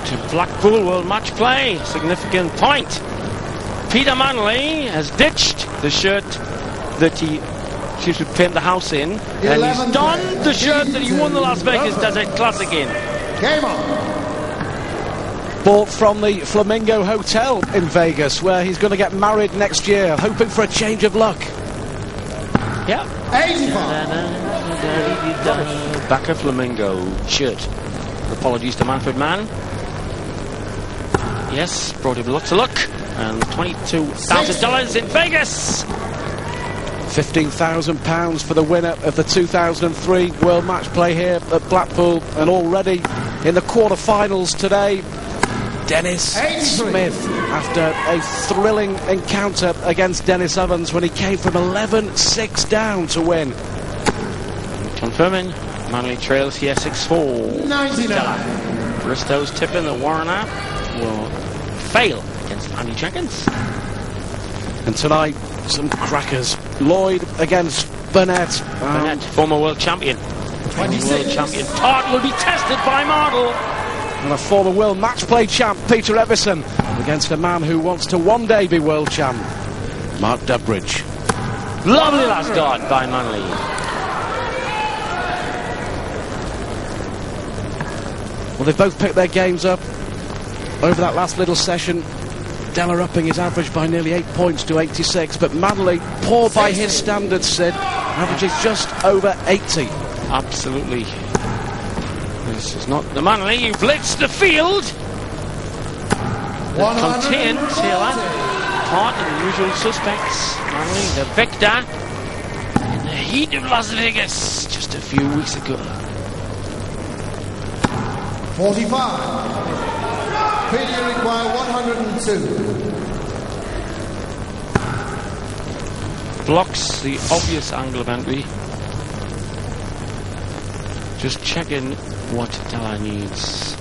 to Blackpool World Matchplay. Significant point. Peter Manley has ditched the shirt that he seems to paint the house in, and he's donned the shirt that he won the Las Vegas Desert Classic in. Game on. Bought from the Flamingo Hotel in Vegas, where he's going to get married next year, hoping for a change of luck. Yeah. 85. Back of Flamingo shirt. Apologies to Manfred Mann. Yes, brought him lots of luck. And $22,000 in Vegas. £15,000 for the winner of the 2003 World Matchplay here at Blackpool, and already in the quarterfinals today, Dennis Smith, after a thrilling encounter against Dennis Evans when he came from 11-6 down to win. Confirming, Manley trails here 6-4. 99. Bristow's tipping that Warner will fail against Andy Jenkins. And tonight, some crackers. Lloyd against Burnett. Burnett, former world champion. 26. World champion Tart will be tested by Marble. And a former world matchplay champ, Peter Evison, against a man who wants to one day be world champ, Mark Dubridge. Lovely last dart by Manley. Well, they've both picked their games up over that last little session. Della upping his average by nearly 8 points to 86, but Manley, poor by his standards, Sid, averages just over 80. Absolutely. This is not the Manley who blitzed the field. The contained Taylor, part of the usual suspects. Manley, the victor, in the heat of Las Vegas just a few weeks ago. 45. Peter require 102. Blocks the obvious angle of entry. Just checking what Della needs.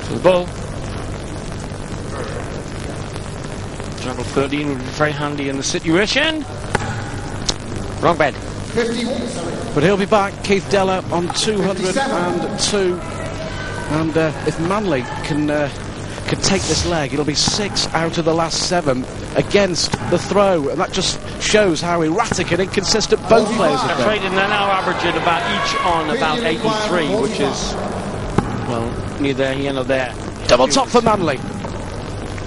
For the ball. Treble 13 would be very handy in the situation. Wrong bed. 51. But he'll be back, Keith Della, on 202. And if Manley can take this leg, it'll be 6 out of the last 7 against the throw, and that just shows how erratic and inconsistent both players have been. They're now averaging about each on about 83, which is, well, neither here nor there. Double top for Manley.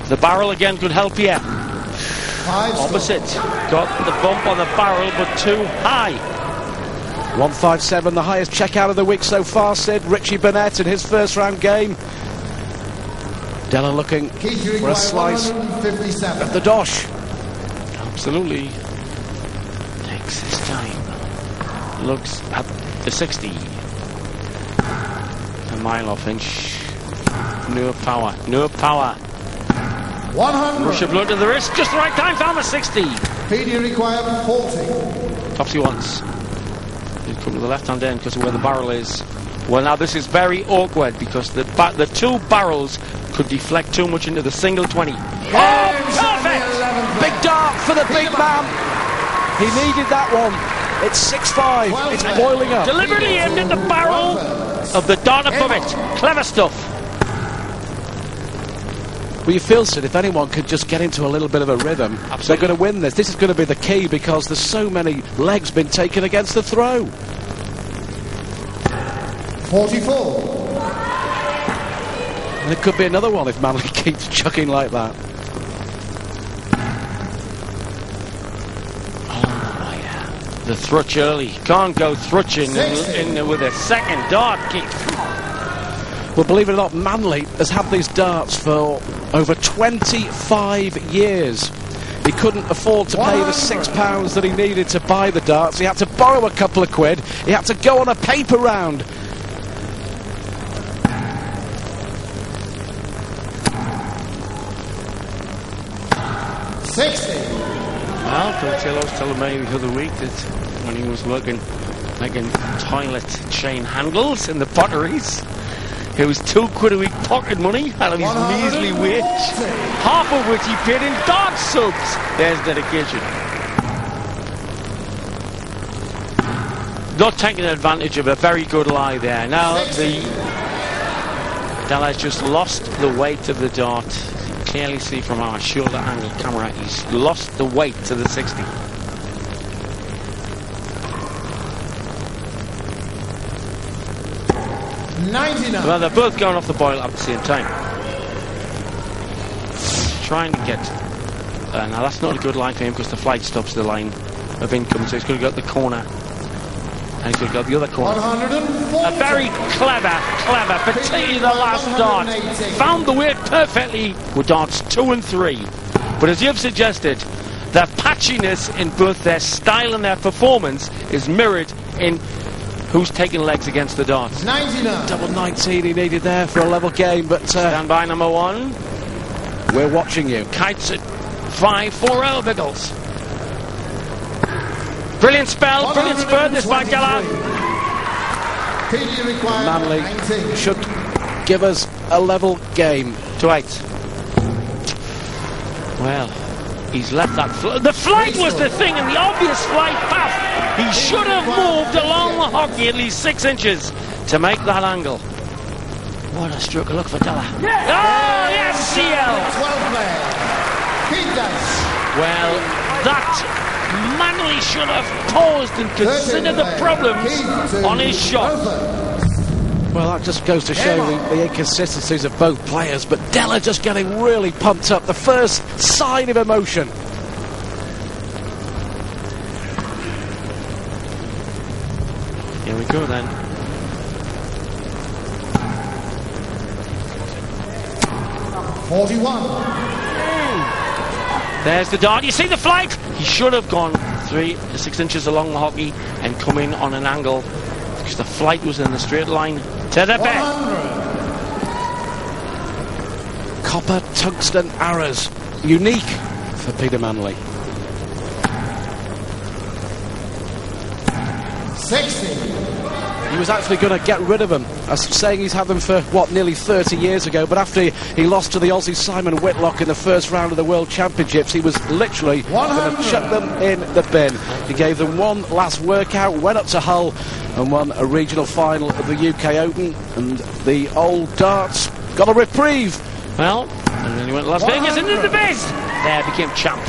The barrel again could help here. Opposite. Got the bump on the barrel, but too high. 157, the highest checkout of the week so far, Sid. Richie Burnett in his first round game. Della looking for a slice of the dosh. Absolutely. Takes his time. Looks at the 60. A mile off inch. No power. No power. 100. Rush of blood to the wrist. Just the right time. Found the 60. Peter require 40. Topsy once. He'll come to the left hand end because of where the barrel is. Well, now this is very awkward because the two barrels could deflect too much into the single 20. Oh, perfect! Big dart for the big man. He needed that one. It's 6-5. It's boiling up. Deliberately aimed at the barrel of the dart above it. Clever stuff. Well, you feel, Sid, if anyone could just get into a little bit of a rhythm, they're going to win this. This is going to be the key because there's so many legs been taken against the throw. 44. And it could be another one if Manley keeps chucking like that. Oh, yeah. The thrutch early. Can't go thrutching in with a second dart kick. Well, believe it or not, Manley has had these darts for over 25 years. He couldn't afford to pay the £6 that he needed to buy the darts. He had to borrow a couple of quid. He had to go on a paper round. Well, Phil was telling me the other week that when he was working making toilet chain handles in the potteries, it was £2 a week pocket money out of his measly wage, half of which he paid in dart subs. There's dedication. Not taking advantage of a very good lie there. Now, the Della's just lost the weight of the dart. You can clearly see from our shoulder angle camera, he's lost the weight to the 60. Well, they're both going off the boil at the same time. Trying to get... now that's not a good line for him because the flight stops the line of income, so he's going to go to the corner. And he's going to go to the other corner. A very clever, particularly the last dart. Found the weight perfectly with darts 2 and 3. But as you've suggested, their patchiness in both their style and their performance is mirrored in who's taking legs against the darts. 99. Double 19 he needed there for a level game, but... Stand by number 1. We're watching you. Kites at 5 for Earl Biggles. Brilliant spell, brilliant spurt this by Della. Manley should give us a level game. To 8. Well, he's left that... the flight was the thing, and the obvious flight path. He should have moved along the hockey at least 6 inches to make that angle. What a stroke of luck for Della. Yeah. Oh, yes, CL! Well, that Manley should have paused and considered the problems on his shot. Well, that just goes to show the inconsistencies of both players, but Della just getting really pumped up. The first sign of emotion. Here we go then. There's the dart. You see the flight? He should have gone 3 to 6 inches along the hockey and come in on an angle because the flight was in the straight line to the bed. Copper tungsten arrows. Unique for Peter Manley. 60. He was actually going to get rid of them. I was saying he's had them for, nearly 30 years ago, but after he lost to the Aussie Simon Whitlock in the first round of the World Championships, he was literally going to chuck them in the bin. He gave them one last workout, went up to Hull and won a regional final of the UK Open, and the old darts got a reprieve. Well, and then he went to Las Vegas into the biz. There, became champ.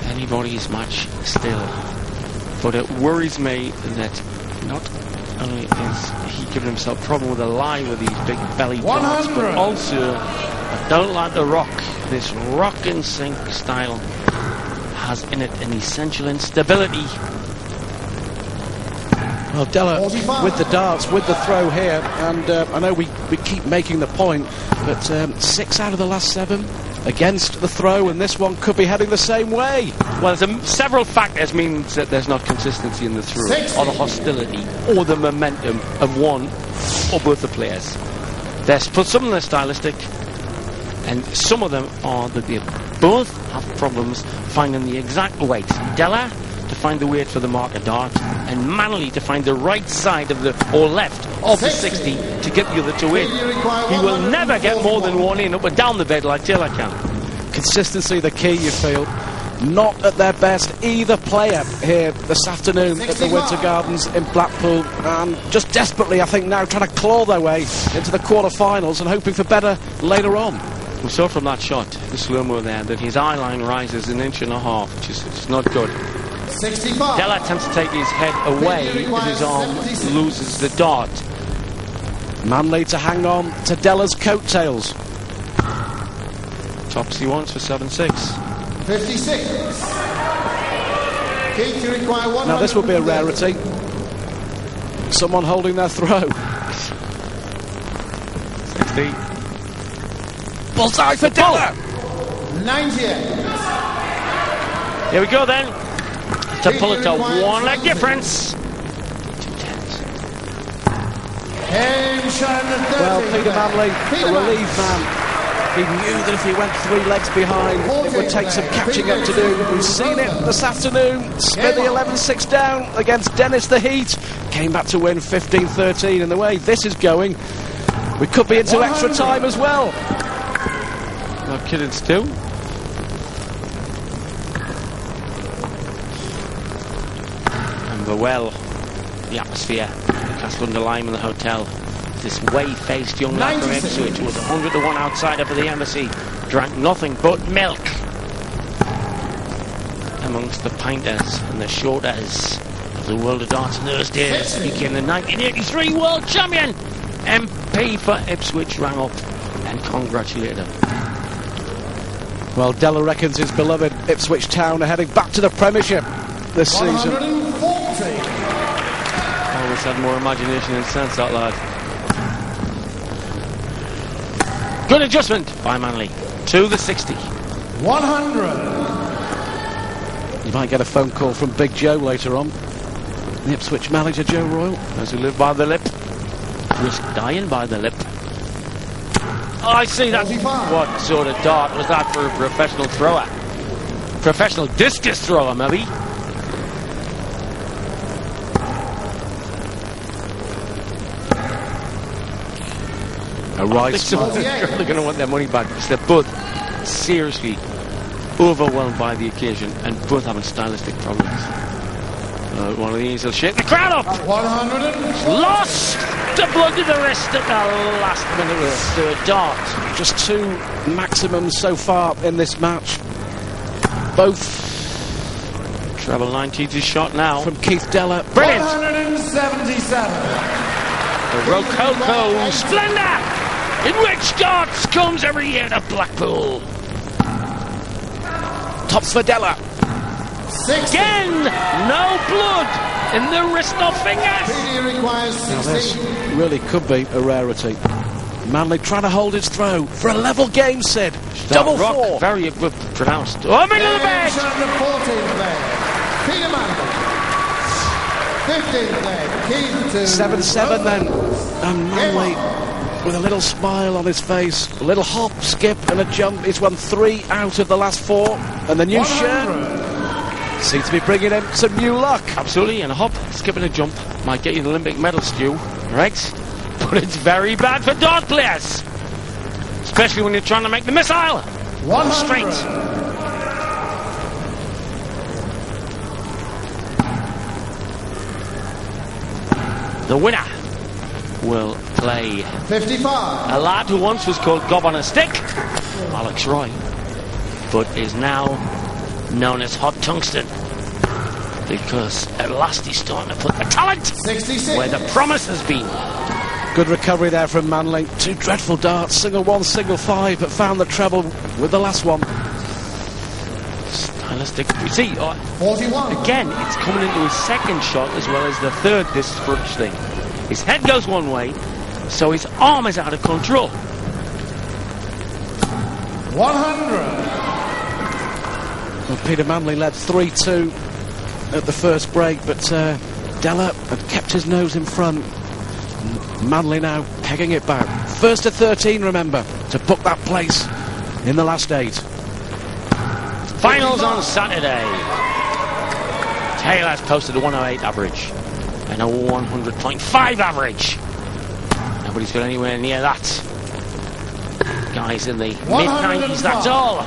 Anybody's match still. But it worries me that not only is he giving himself a problem with a lie with these big belly darts, but also I don't like the rock. This rock and sink style has in it an essential instability. Well, Della with the darts, with the throw here, and I know we keep making the point, but 6 out of the last 7 against the throw, and this one could be heading the same way. Well, several factors means that there's not consistency in the throw, or the hostility, or the momentum of one or both the players. There's some of them are stylistic, and some of them are that they both have problems finding the exact weight. Della to find the weight for the marker dart, and Manley to find the right side of the, or left of the 60 to get the other two in. He will never get more than one in up and down the bed like Taylor can. Consistency the key, you feel. Not at their best, either player here this afternoon at the Winter Gardens in Blackpool, and just desperately, I think, now trying to claw their way into the quarterfinals and hoping for better later on. We saw from that shot, the slow-mo there, that his eye line rises 1.5 inches, which is not good. 65. Della attempts to take his head away as his arm loses the dart. Manley to hang on to Della's coattails. Tops he wants for 7-6. 56. Key to require 100. Now this would be a rarity. Someone holding their throw. 60. Bullseye for Della. 98. Here we go then. To pull it to 1 leg difference. 2 10s. Well, Peter Manley, a relieved man. He knew that if he went 3 legs behind, it would take some catching up to do. We've seen it this afternoon. Smithy 11-6 down against Dennis the Heat. Came back to win 15-13. And the way this is going, we could be into extra time as well. Not kidding, Stu. And the atmosphere, the Castle under Lime and the hotel, this way-faced young lad from 96. Ipswich was 100 to 1 outsider for the Embassy. Drank nothing but milk. Amongst the pinters and the shorters of the world of darts in those days, became the 1983 world champion. MP for Ipswich rang up and congratulated him. Well, Della reckons his beloved Ipswich Town are heading back to the Premiership this season. 140. Always had more imagination and sense, that lad. Good adjustment by Manley to the 60. 100. You might get a phone call from Big Joe later on. The Ipswich manager, Joe Royal. Those who live by the lip risk dying by the lip. Oh, I see that. 45. What sort of dart was that for a professional thrower? Professional discus thrower, maybe. A right Someone's going to want their money back because they're both seriously overwhelmed by the occasion and both having stylistic problems. One of these will shake the crowd up. 100. Lost the blood to the wrist at the last minute of the third dart. Just 2 maximums so far in this match. Both Treble 90's shot now. from Keith Della. Brilliant. 177. The Rococo Splendour, in which darts comes every year to Blackpool. Tops for Della. 60. Again, no blood in the wrist or fingers. PD requires Now this 60. really could be a rarity. Manley trying to hold his throw for a level game, Sid. Double Rock, 4. very pronounced. Oh, middle of the bed. The 14th leg. Peter Manley. 15th leg. Keith to 7-7 then. And Manley with a little smile on his face. A little hop, skip and a jump. He's won 3 out of the last 4. And the new 100. shirt seems to be bringing him some new luck. Absolutely, and a hop, skip and a jump might get you an Olympic medal, Stu, right? But it's very bad for dart players, especially when you're trying to make the missile 100. straight. The winner will play 55. a lad who once was called Gob on a Stick, Alex Roy, but is now known as Hot Tungsten because at last he's starting to put the talent 66. where the promise has been. Good recovery there from Manley. 2 dreadful darts, single 1, single 5, but found the treble with the last one. Stylistic. You see, 41. again, it's coming into his second shot as well as the third this Scrooge thing. His head goes one way, so his arm is out of control. 100. Well, Peter Manley led 3-2 at the first break, but Della had kept his nose in front. Manley now pegging it back. First to 13, remember, to book that place in the last 8. Finals on Saturday. Taylor's posted a 108 average and a 100.5 average. Nobody's got anywhere near that. Guys in the mid-90s, that's all.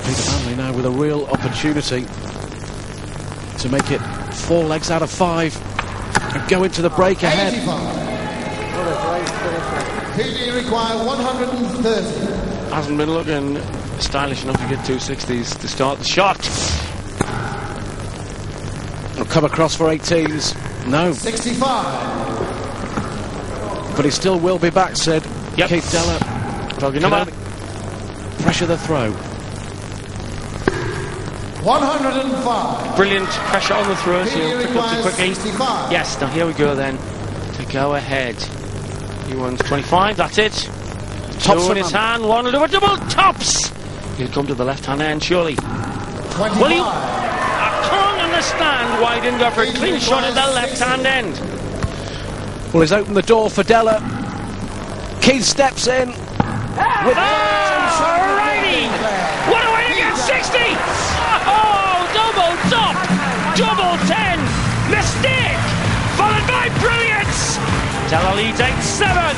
Peter Manley now with a real opportunity to make it 4 legs out of 5 and go into the break ahead. 85. PD require 130. Hasn't been looking stylish enough to get 260s to start the shot. He'll come across for 18s. No, 65. but he still will be back, Sid. Yep. Keith Della Plug your can number. only pressure the throw. 105. Brilliant pressure on the throw, so he'll pick up too quickly. 65. Yes, now here we go then. To go ahead. He wants 25, that's it. Tops Two for in his Manley. hand, one will do a double tops. He'll come to the left hand end, surely. 25. Will he? I can't understand why he didn't go for a clean shot at the left hand end. Well, he's opened the door for Della. Keith steps in. Alrighty! What a way to get 60! Oh, double top! Double 10! Mistake! Followed by brilliance! Della leads 8-7!